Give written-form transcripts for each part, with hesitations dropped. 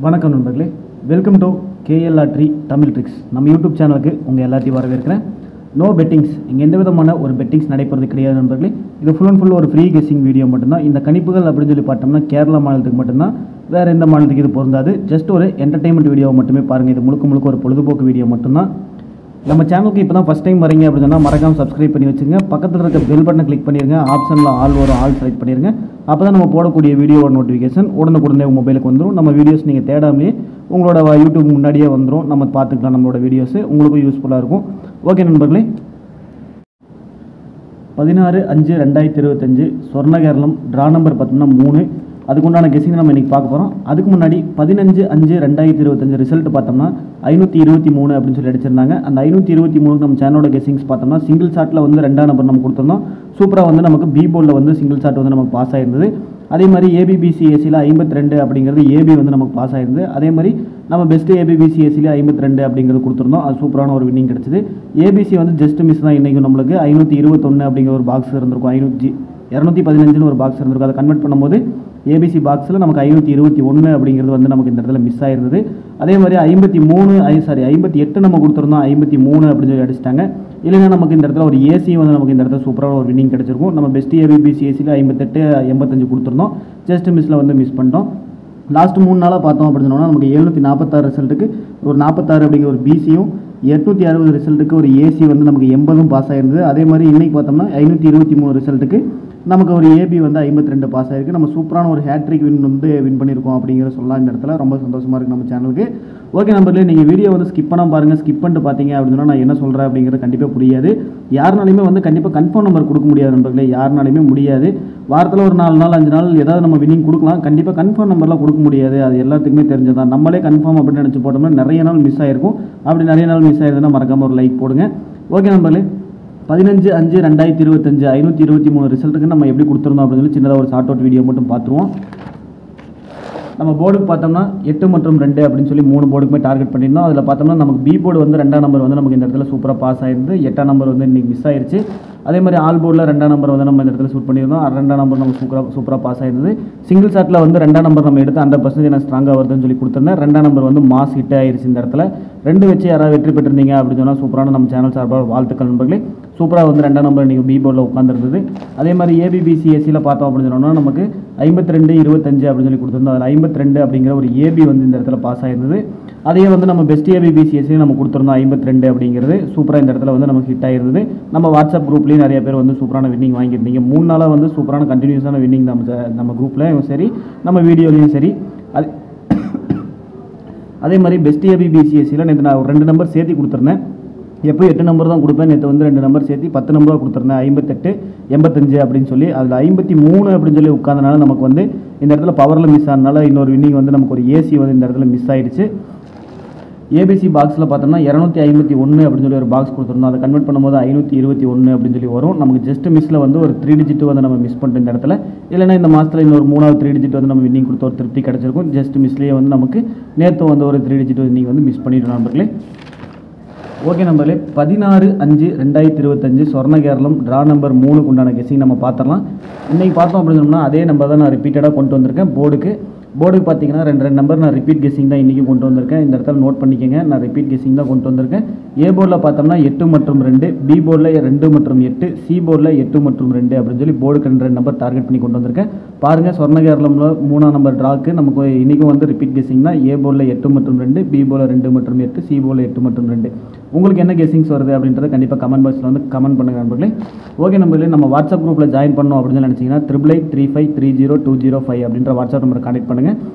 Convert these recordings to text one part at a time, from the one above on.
வணக்கம் நண்பர்களே, welcome to KLR3 Tamil tricks. நம்ம யூடியூப் சேனலுக்கு உங்கள் எல்லாத்தையும் வரவேற்கிறேன். நோ பெட்டிங்ஸ், இங்கே எந்த விதமான ஒரு பெட்டிங்ஸ் நடைபெறது கிடையாது நண்பர்களே. இது ஃபுல் அண்ட் ஃபுல் ஒரு ஃப்ரீ கெஸ்ஸிங் வீடியோ மட்டும்தான். இந்த கணிப்புகள் அப்படின்னு சொல்லி பார்த்தோம்னா கேரளா மாநிலத்துக்கு மட்டும்தான், வேறு எந்த மாநிலத்துக்கு இது பொருந்தாது. ஜஸ்ட் ஒரு என்டர்டைன்மெண்ட் வீடியோ மட்டுமே பாருங்கள். இது முழுக்க ஒரு பொழுதுபோக்கு வீடியோ மட்டும்தான். நம்ம சேனலுக்கு இப்போ தான் ஃபஸ்ட் டைம் வரீங்க அப்படின்னு சொன்னால் மறக்காமல் சப்ஸ்கிரைப் பண்ணி வச்சுங்க. பக்கத்தில் இருக்க பெல் பட்டனை கிளிக் பண்ணிடுங்க. ஆப்ஷனில் ஆல் வரும், ஆல் செலக்ட் பண்ணிடுங்க. அப்போ தான் நம்ம போடக்கூடிய வீடியோவோட நோட்டிஃபிகேஷன் உடனுக்குடனே உங்கள் மொபைலுக்கு வந்துடும். நம்ம வீடியோஸ் நீங்கள் தேடாமலே உங்களோட யூடியூப் முன்னாடியே வந்துடும். நம்ம பார்த்துக்கலாம் நம்மளோட வீடியோஸு, உங்களுக்கும் யூஸ்ஃபுல்லாக இருக்கும். ஓகே நண்பர்களே, 16/5/2025 சொர்ண கேரளம் ட்ரா நம்பர் பார்த்தோம்னா 3. அதுக்குண்டான கெஸிங் நம்ம இன்றைக்கி பார்க்க போகிறோம். அதுக்கு முன்னாடி 15/5/2025 ரிசல்ட் பார்த்தோம்னா 523 அப்படின்னு சொல்லி அடிச்சிருந்தாங்க. அந்த 523 நம்ம சேனலோட கெஸிங்ஸ் பார்த்தோம்னா சிங்கிள் ஷாட்டில் வந்து 2ஆம் நம்பர் நம்ம கொடுத்துருந்தோம். சூப்பராக வந்து நமக்கு பி போர்டில் வந்து சிங்கிள் ஷாட் வந்து நமக்கு பாஸ் ஆயிருந்தது. அதே மாதிரி ABBCACயில் 52 அப்படிங்கிறது ஏபி வந்து நமக்கு பாஸ் ஆயிருந்தது. அதே மாதிரி நம்ம பெஸ்ட்டு ABBCACயில் 52 அப்படிங்கிறது கொடுத்துருந்தோம். அது சூப்பரான ஒரு வின்னிங் கிடச்சிது. ஏபிசி வந்து ஜஸ்ட் மிஸ் தான். இன்றைக்கி நம்மளுக்கு 521 அப்படிங்கிற ஒரு பாக்ஸ் இருந்திருக்கும். 215 ஒரு பாக்ஸ் இருந்திருக்கும். அதை கன்வெர்ட் பண்ணும்போது ஏபிசி பாக்ஸில் நமக்கு 521 அப்படிங்கிறது வந்து நமக்கு இந்த இடத்துல மிஸ் ஆயிருந்தது. அதே மாதிரி 58 நம்ம கொடுத்துருந்தோம். 53 அப்படின்னு சொல்லி அடிச்சிட்டாங்க. இல்லைன்னா நமக்கு இந்த இடத்துல ஒரு ஏசி வந்து நமக்கு இந்த இடத்துல சூப்பரான ஒரு வின்னிங் கிடச்சிருக்கும். நம்ம பெஸ்ட் ABBCACயில் 58 85 கொடுத்துருந்தோம். ஜஸ்ட் மிஸ்ஸில் வந்து மிஸ் பண்ணிட்டோம். லாஸ்ட் 3 நாளாக பார்த்தோம் அப்படின்னு சொன்னால் நமக்கு 746 ரிசல்ட்டுக்கு ஒரு 46 அப்படிங்கிற ஒரு பிசியும், 860 ரிசல்ட்டுக்கு ஒரு ஏசி வந்து நமக்கு 80 பாஸ் ஆயிருந்தது. அதே மாதிரி இன்றைக்கி பார்த்தோம்னா 523 ரிசல்ட்டுக்கு நமக்கு ஒரு ஏபி வந்து 52 பாஸ் ஆகிருக்கு. நம்ம சூப்பரான ஒரு ஹேட்ரிக் வின் பண்ணியிருக்கோம் அப்படிங்கிற சொல்லலாம். இந்த இடத்துல ரொம்ப சந்தோஷமாக இருக்குது நம்ம சேனலுக்கு. ஓகே நம்பர்லேயே, நீங்கள் வீடியோ வந்து ஸ்கிப் பண்ணாமல் பாருங்கள். ஸ்கிப் பண்ணிட்டு பார்த்தீங்க அப்படின்னு சொன்னால் நான் என்ன சொல்கிறேன் அப்படிங்கிறது கண்டிப்பாக புரியாது. யாருனாலையுமே வந்து கண்டிப்பாக கன்ஃபார்ம் நம்பர் கொடுக்க முடியாது நண்பர்களே. யாருனாலையுமே முடியாது. வாரத்தில் ஒரு 4 நாள் 5 நாள் ஏதாவது நம்ம வின்னிங் கொடுக்கலாம். கண்டிப்பாக கன்ஃபார்ம் நம்பர்லாம் கொடுக்க முடியாது. அது எல்லாத்துக்குமே தெரிஞ்சதான். நம்மளே கன்ஃபார்ம் அப்படின்னு நினச்சி போட்டோம்னா நிறைய நாள் மிஸ் ஆகிருக்கும். அப்படி நிறைய நாள் மிஸ் ஆயிருதுன்னா மறக்காமல் ஒரு லைக் போடுங்க. ஓகே நம்பர்களே, 15/5/2025 523 ரிசல்ட்டுக்கு நம்ம எப்படி கொடுத்துருந்தோம் அப்படின்னு சொல்லி சின்னதாக ஒரு ஷார்ட் அவுட் வீடியோ மட்டும் பார்த்துருவோம். நம்ம போர்டுக்கு பார்த்தோம்னா 8 மற்றும் 2 அப்படின்னு சொல்லி 3 போர்டுக்குமே டார்கெட் பண்ணியிருந்தோம். அதில் பார்த்தோம்னா நமக்கு பி போர்டு வந்து 2ஆம் நம்பர் வந்து நமக்கு இந்த இடத்துல சூப்பராக பாஸ் ஆயிருந்து. 8ஆம் நம்பர் வந்து இன்றைக்கி மிஸ் ஆயிருச்சு. அதே மாதிரி ஆல் போர்டில் 2ஆம் நம்பர் வந்து நம்ம இந்த இடத்துல ஷூட் பண்ணியிருந்தோம். 2ஆம் நம்பர் நம்ம சூப்பராக பாஸ் ஆயிருந்தது. சிங்கிள் ஷாட்டில் வந்து 2ஆம் நம்பர் நம்ம எடுத்து 100% எனக்கு ஸ்ட்ராங்காக வருதுன்னு சொல்லி கொடுத்துருந்தேன். 2ஆம் நம்பர் வந்து மாஸ் ஹிட் ஆயிருச்சு. இந்த இடத்துல 2 வச்சு யாராவது வெற்றி பெற்றிருந்தீங்க அப்படின்னு சொன்னால் சூப்பரான நம்ம சேனல் சார்பாக வாழ்த்துக்கள் நண்பர்களே. சூப்பராக வந்து 2ஆம் நம்பர் இன்றைக்கி பி போர்டில் உட்காந்துருந்தது. அதே மாதிரி ABBCACயில் பார்த்தோம் அப்படின்னு சொன்னோம்னா நமக்கு 52/25 அப்படின்னு சொல்லி கொடுத்துருந்தோம். அதில் 52 அப்படிங்கிற ஒரு ஏபி வந்து இந்த இடத்துல பாஸ் ஆயிருந்தது. அதையே வந்து நம்ம பெஸ்ட் ABBCACயில் நம்ம கொடுத்துருந்தோம். 52 அப்படிங்கிறது சூப்பராக இந்த இடத்துல வந்து நமக்கு ஹிட் ஆயிருந்தது. நம்ம வாட்ஸ்அப் குரூப்லேயும் நிறைய பேர் வந்து சூப்பரான வின்னிங் வாங்கியிருந்தீங்க. 3 நாளாக வந்து சூப்பரான கண்டினியூஸான வின்னிங் நம்ம குரூப்லையும் சரி, நம்ம வீடியோலையும் சரி. அதே மாதிரி பெஸ்ட் ABBCACயில் நேற்று நான் 2 நம்பர் சேர்த்து கொடுத்துருந்தேன். எப்போ 8 நம்பர் தான் கொடுப்பேன். நேற்று வந்து 2 நம்பர் சேர்த்து 10 நம்பராக கொடுத்துருந்தேன். 58 85 அப்படின்னு சொல்லி. அதில் 53 அப்படின்னு சொல்லி உட்காந்தனால நமக்கு வந்து இந்த இடத்துல பவரில் மிஸ் ஆனதுனால இன்னொரு வின்னிங் வந்து நமக்கு ஒரு ஏசி வந்து இந்த இடத்துல மிஸ் ஆகிடுச்சு. ஏபிசி பாக்ஸில் பார்த்தோம்னா 251 அப்படின்னு சொல்லி ஒரு பாக்ஸ் கொடுத்துருந்தோம். அதை கன்வெர்ட் பண்ணும்போது 521 அப்படின்னு சொல்லி வரும். நமக்கு ஜஸ்ட் மிஸ்ஸில் வந்து ஒரு 3 டிஜிட் வந்து நம்ம மிஸ் பண்ணிட்டு இந்த இடத்துல. இல்லைனா இந்த மாதத்தில் இன்னொரு 3வது 3 டிஜிட் வந்து நம்ம வின்னிங் கொடுத்த ஒரு திருப்தி கிடச்சிருக்கும். ஜஸ்ட் மிஸ்லேயே வந்து நமக்கு நேற்று வந்து ஒரு 3 டிஜிட் வின்னிங் வந்து மிஸ் பண்ணிட்டோம் நண்பர்களே. ஓகே நம்பர்களே, 16/5/2025 சொர்ண கேரளம் ட்ரா நம்பர் 3க்கு உண்டான கெஸிங் நம்ம பார்த்துடலாம். இன்றைக்கி பார்த்தோம் அப்படின்னு சொன்னால் அதே நம்பர் தான் நான் ரிப்பீட்டடாக கொண்டு வந்திருக்கேன். போர்டுக்கு பார்த்தீங்கன்னா 2 நம்பர் நான் ரிப்பீட் கெஸிங் தான் இன்றைக்கி கொண்டு வந்திருக்கேன். இந்த இடத்துல நோட் பண்ணிக்கோங்க, நான் ரிப்பீட் கெஸிங் தான் கொண்டு வந்திருக்கேன். ஏ போர்டில் பார்த்தோம்னா 8 மற்றும் 2, பி போர்டில் 2 மற்றும் 8, சி போர்டில் 8 மற்றும் 2 அப்படின்னு சொல்லி போர்டுக்கு 2 நம்பர் டார்கெட் பண்ணி கொண்டு வந்திருக்கேன். பாருங்கள், சொர்ண கேரளமில் 3ஆம் நம்பர் ட்ராக்கு நமக்கு இன்றைக்கும் வந்து ரிப்பீட் கெஸிங் தான். ஏ போர்டில் 8 மற்றும் 2, பி போர்டில் 2 மற்றும் 8, சி போர்டில் 8 மற்றும் 2. உங்களுக்கு என்ன கெஸிங்ஸ் வருது அப்படின்றத கண்டிப்பாக கமெண்ட் பாக்ஸில் வந்து கமெண்ட் பண்ணுங்கள் நண்பர்களே. ஓகே நம்பர்களே, நம்ம வாட்ஸ்அப் குரூப்பில் ஜாயின் பண்ணோம் அப்படின்னு நினச்சிங்கன்னா 8883530205 அப்படின்ற வாட்ஸ்அப் நம்பரை கான்டெக்ட் பண்ணுங்கள்.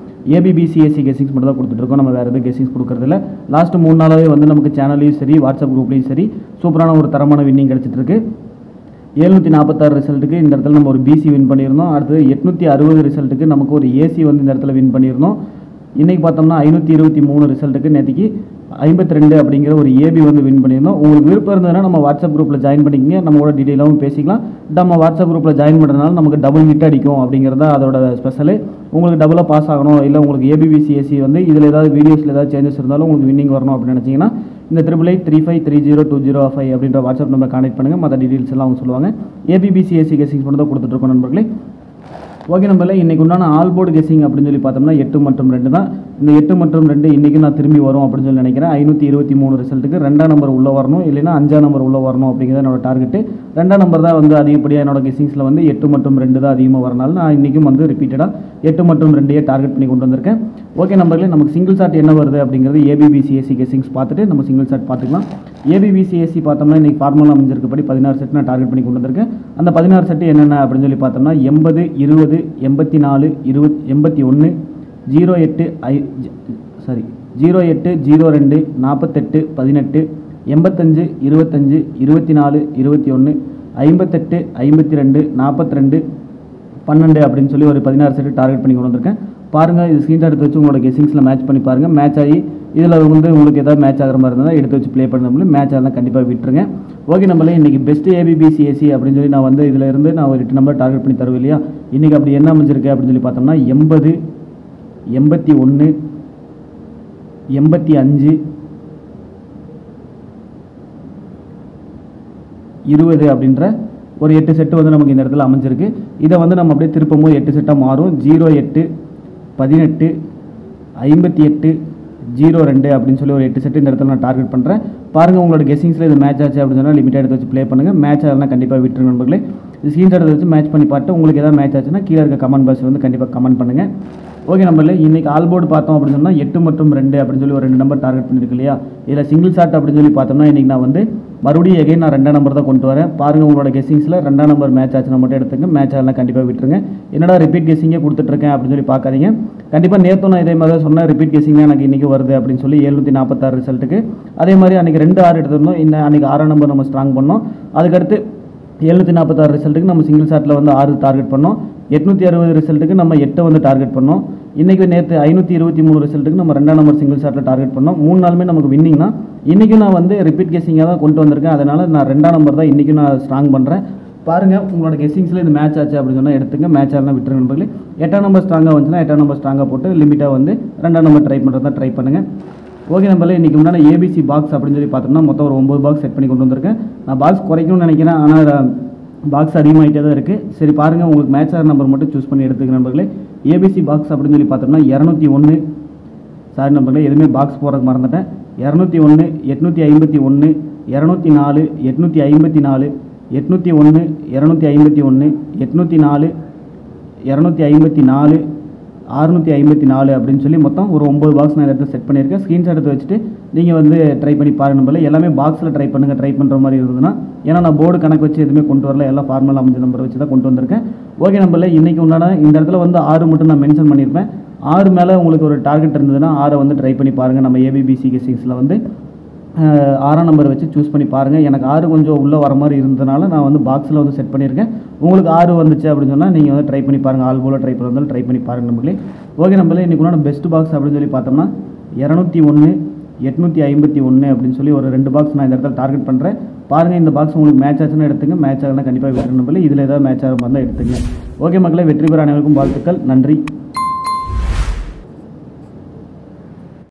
ABBCAC கெஸிங்ஸ் மட்டும் தான் கொடுத்துட்ருக்கோம். நம்ம வேறு எதுவும் கெஸிங்ஸ் கொடுக்குறதில்ல. லாஸ்ட் 3 நாளாகவே வந்து நமக்கு சேனல்லையும் சரி, வாட்ஸ்அப் குரூப்லேயும் சரி சூப்பரான ஒரு தரமான வின்னிங் கிடச்சிட்ருக்கு. 746 ரிசல்ட்டுக்கு இந்த இடத்துல நம்ம ஒரு பிசி வின் பண்ணியிருந்தோம். அடுத்து 860 ரிசல்ட்டுக்கு நமக்கு ஒரு ஏசி வந்து இந்த இடத்துல வின் பண்ணியிருந்தோம். இன்றைக்கி பார்த்தோம்னா 523 ரிசல்ட்டுக்கு நேற்றுக்கு 52 அப்படிங்கிற ஒரு ஏபி வந்து வின் பண்ணியிருந்தோம். உங்களுக்கு விருப்பம் இருந்ததுன்னா நம்ம வாட்ஸ்அப் குரூப்பில் ஜாயின் பண்ணிக்கிங்க. நம்மளோட டீட்டெயிலாகவும் பேசிக்கலாம். நம்ம வாட்ஸ்அப் குரூப்பில் ஜாயின் பண்ணுறதுனால நமக்கு டபுள் ஹிட் அடிக்கும் அப்படிங்கிறது தான் அதோட ஸ்பெஷலு. உங்களுக்கு டபுளாக பாஸ் ஆகணும், இல்லை உங்களுக்கு ABBCAC வந்து இதில் ஏதாவது வீடியோஸில் ஏதாவது சேஞ்சஸ் இருந்தாலும் உங்களுக்கு வின்னிங் வரணும் அப்படின்னு நினச்சிங்கன்னா இந்த 8883530205 அப்படின்ற வாட்ஸ்அப் நம்பர் கான்டெக்ட் பண்ணுங்கள். மற்ற டீட்டெயில்ஸ் எல்லாம் அவங்க சொல்லுவாங்க. ABBCAC கெஸிங்ஸ் மட்டும் தான் கொடுத்துட்ருக்கோம் நண்பர்களே. ஓகே நம்பரில் இன்றைக்கு உண்டான ஆல் போர்டு கெஸிங் அப்படின்னு சொல்லி பார்த்தோம்னா 8 மற்றும் 2 தான். இந்த 8 மற்றும் 2 இன்றைக்கி நான் திரும்பி வரும் அப்படின்னு சொல்லி நினைக்கிறேன். 523 ரிசல்ட்டுக்கு 2ஆம் நம்பர் உள்ளே வரணும், இல்லைன்னா 5ஆம் நம்பர் உள்ளே வரணும் அப்படிங்கிறது என்னோட டார்கெட்டு. 2ஆம் நம்பர் தான் வந்து அதிகப்படியாக என்னோட கெஸ்ஸிங்ஸில் வந்து 8 மற்றும் 2 தான் அதிகமாக வரனால நான் இன்றைக்கும் வந்து ரிப்பீட்டடாக 8 மற்றும் 2 டார்கெட் பண்ணி கொண்டு வந்திருக்கேன். ஓகே நம்பர்களே, நமக்கு சிங்கிள் ஷாட் என்ன வருது அப்படிங்கிறது ABBCAC கெஸ்ஸிங்ஸ் பார்த்துட்டு நம்ம சிங்கிள் ஷாட் பார்த்துக்கலாம். ABBCAC பார்த்தோம்னா இன்றைக்கி ஃபார்முலா அமைஞ்சிருக்கப்படி 16 செட் நான் டார்கெட் பண்ணி கொண்டு வந்திருக்கேன். அந்த 16 செட்டு என்னென்ன அப்படின்னு சொல்லி பார்த்தோம்னா 80, 20, 84, 81, 08, 02, 48, 18, 85, 25, 24, 21, 58, 52, 42, 12 அப்படின்னு சொல்லி ஒரு 16 செட்டு டார்கெட் பண்ணி கொண்டு வந்திருக்கேன். பாருங்கள், இது ஸ்க்ரீன்ஷாட் எடுத்து வச்சு உங்களோட கெஸ்ஸிங்ஸில் மேட்ச் பண்ணி பாருங்கள். மேட்ச் ஆகி இதில் வந்து உங்களுக்கு ஏதாவது மேட்ச் ஆகிற மாதிரி இருந்தால் எடுத்து வச்சு ப்ளே பண்ண மேட்ச் ஆகலாம் கண்டிப்பாக விட்டுருங்க. ஓகே நம்மளே இன்றைக்கி பெஸ்ட்டு ABBCAC அப்படின்னு சொல்லி நான் வந்து இதில் இருந்து நான் ஒரு 8 நம்பர் டார்கெட் பண்ணி தருவேன் இல்லையா. இன்றைக்கி அப்படி என்ன அமைஞ்சிருக்கு அப்படின்னு சொல்லி பார்த்தோம்னா 80, 81, 85, 20 அப்படின்ற ஒரு 8 செட்டு வந்து நமக்கு இந்த இடத்துல அமைஞ்சிருக்கு. இதை வந்து நம்ம அப்படியே திருப்பும்போது 8 செட்டாக மாறும். 08, 18, 58, 02 அப்படின்னு சொல்லி ஒரு 8 செட்டு இந்த இடத்துல நான் டார்கெட் பண்ணுறேன். பாருங்கள், உங்களோட கெஸ்ஸிங்ஸில் இது மேட்ச் ஆச்சு அப்படின்னு சொன்னால் லிமிட்டாக எடுத்து வச்சு ப்ளே பண்ணுங்கள். மேட்ச் ஆகலாம் கண்டிப்பாக விட்டுருங்க நண்பர்களே. இது ஸ்க்ரீன்ஷாட் எடுத்து வச்சு மேட்ச் பண்ணி பார்த்து உங்களுக்கு ஏதாவது மேட்ச் ஆச்சுன்னா கீழே இருக்க கமெண்ட் பாக்ஸ் வந்து கண்டிப்பாக கமெண்ட் பண்ணுங்கள். ஓகே நம்பர்களே, இன்றைக்கி ஆல் போர்டு பார்த்தோம் அப்படின்னு சொன்னால் 8 மற்றும் 2 அப்படின்னு சொல்லி ஒரு 2 நம்பர் டார்கெட் பண்ணியிருக்கு இல்லையா. இதில் சிங்கிள் ஷாட் அப்படின்னு சொல்லி பார்த்தோம்னா இன்றைக்கி நான் வந்து மறுபடியும் எகைன் நான் 2ஆம் நம்பர் தான் கொண்டு வரேன். பாருங்கள், உங்களோட கெஸ்ஸிங்ஸில் 2ஆம் நம்பர் மேட்ச் ஆச்சுன்னா மட்டும் எடுத்துங்க. மேட்ச் ஆகலாம் கண்டிப்பாக விட்டுருங்க. என்னடா ரிப்பீட் கெஸ்ஸிங்கே கொடுத்துட்ருக்கேன் அப்படின்னு சொல்லி பார்க்காதீங்க. கண்டிப்பாக நேற்று நான் இதே மாதிரி தான் சொன்னேன், ரிப்பீட் கெஸ்ஸிங் எனக்கு இன்றைக்கி வருது அப்படின்னு சொல்லி 746 ரிசல்ட்டுக்கு. அதே மாதிரி அன்றைக்கி 2 6 எடுத்திருந்தோம். அன்றைக்கி 6ஆம் நம்பர் நம்ம ஸ்ட்ராங் பண்ணோம். அதுக்கடுத்து 746 ரிசல்ட்டுக்கு நம்ம சிங்கிள் ஷாட்டில் வந்து 6 டார்கெட் பண்ணோம். 860 ரிசல்ட்டுக்கு நம்ம 8 வந்து டார்கெட் பண்ணோம். இன்றைக்கி நேற்று 523 ரிசல்ட்டுக்கு நம்ம 2ஆம் நம்பர் சிங்கிள் ஷாட்டில் டார்கெட் பண்ணோம். 3 நாளுமே நமக்கு வின்னிங்னா இன்றைக்கும் நான் வந்து ரிப்பீட் கெஸ்ஸிங்காக தான் கொண்டு வந்திருக்கேன். அதனால் நான் 2ஆம் நம்பர் தான் இன்றைக்கும் நான் ஸ்ட்ராங் பண்ணுறேன். பாருங்கள், உங்களோட கெஸ்ஸிங்ஸில் இது மேட்ச் ஆச்சு அப்படின்னு சொன்னால் எடுத்துங்க. மேட்ச் ஆகலாம் விட்டுருங்க நண்பர்களே. 8ஆம் நம்பர் ஸ்ட்ராங்காக வந்துச்சுன்னா 8ஆம் நம்பர் ஸ்ட்ராங்காக போட்டு லிமிட்டாக வந்து 2ஆம் நம்பர் ட்ரை பண்ணுறதா ட்ரை பண்ணுங்கள். ஓகே நம்பர்களே, இன்றைக்கி முன்னாடி ABC பாக்ஸ் அப்படின்னு சொல்லி பார்த்தோம்னா மொத்தம் ஒரு 9 பாக்ஸ் செட் பண்ணி கொண்டு வந்திருக்கேன். நான் பாக்ஸ் குறைக்கணும்னு நினைக்கிறேன், ஆனால் பாக்ஸ் அதிகமாகிட்டே தான் இருக்குது. சரி பாருங்கள், உங்களுக்கு மேட்ச் ஆகிற நம்பர் மட்டும் சூஸ் பண்ணி எடுத்துக்க நண்பர்களே. ABC பாக்ஸ் அப்படின்னு சொல்லி பார்த்தோம்னா 201, சாரி நண்பர்களே எதுவுமே பாக்ஸ் போடுறதுக்கு மறந்துட்டேன். 201, 851, 204, 854, 801, 251, 804, 254, 654 அப்படின்னு சொல்லி மொத்தம் ஒரு 9 பாக்ஸ் நான் இடத்துல செட் பண்ணியிருக்கேன். ஸ்க்ரீன்ஷாட் எடுத்து வச்சுட்டு நீங்கள் வந்து ட்ரை பண்ணி பாருங்க நம்பரில். எல்லாமே பாக்ஸில் ட்ரை பண்ணுங்கள், ட்ரை பண்ணுற மாதிரி இருந்ததுன்னா. ஏன்னா நான் போர்டு கணக்கு வச்சு எதுவுமே கொண்டு வரல, எல்லாம் ஃபார்மல் அமைஞ்ச நம்பர் வச்சு தான் கொண்டு வந்திருக்கேன். ஓகே நம்பரில் இன்றைக்கி உண்டான இந்த இடத்துல வந்து 6 மட்டும் நான் மென்ஷன் பண்ணியிருப்பேன். 6 மேலே உங்களுக்கு ஒரு டார்கெட் இருந்ததுன்னா 6 வந்து ட்ரை பண்ணி பாருங்கள். நம்ம ABBC கெஸ்ஸிங்ஸில் வந்து 6ஆம் நம்பர் வச்சு சூஸ் பண்ணி பாருங்கள். எனக்கு 6 கொஞ்சம் உள்ளே வர மாதிரி இருந்ததுனால நான் வந்து பாக்ஸில் வந்து செட் பண்ணியிருக்கேன். உங்களுக்கு 6 வந்துச்சு அப்படின்னு சொன்னால் நீங்கள் வந்து ட்ரை பண்ணி பாருங்கள். ஆல் போல் ட்ரை பண்ணுறதாலும் ட்ரை பண்ணி பாருங்கள் நம்பர்களே. ஓகே நம்பர்களே, இன்றைக்கி உண்டான பெஸ்ட் பாக்ஸ் அப்படின்னு சொல்லி பார்த்தோம்னா 201, 851 அப்படின்னு சொல்லி ஒரு 2 பாக்ஸ் நான் இந்த இடத்துல டார்கெட் பண்ணுறேன். பாருங்கள், இந்த பாக்ஸ் உங்களுக்கு மேட்ச் ஆச்சுன்னா எடுத்துங்க. மேட்ச் ஆகலாம் கண்டிப்பாக விட்டுருங்க நம்பர்களே. இதில் ஏதாவது மேட்ச் ஆகிற மாதிரி தான் எடுத்துங்க. ஓகே மக்களே, வெற்றி பெற அனைவருக்கும் வாழ்த்துக்கள். நன்றி.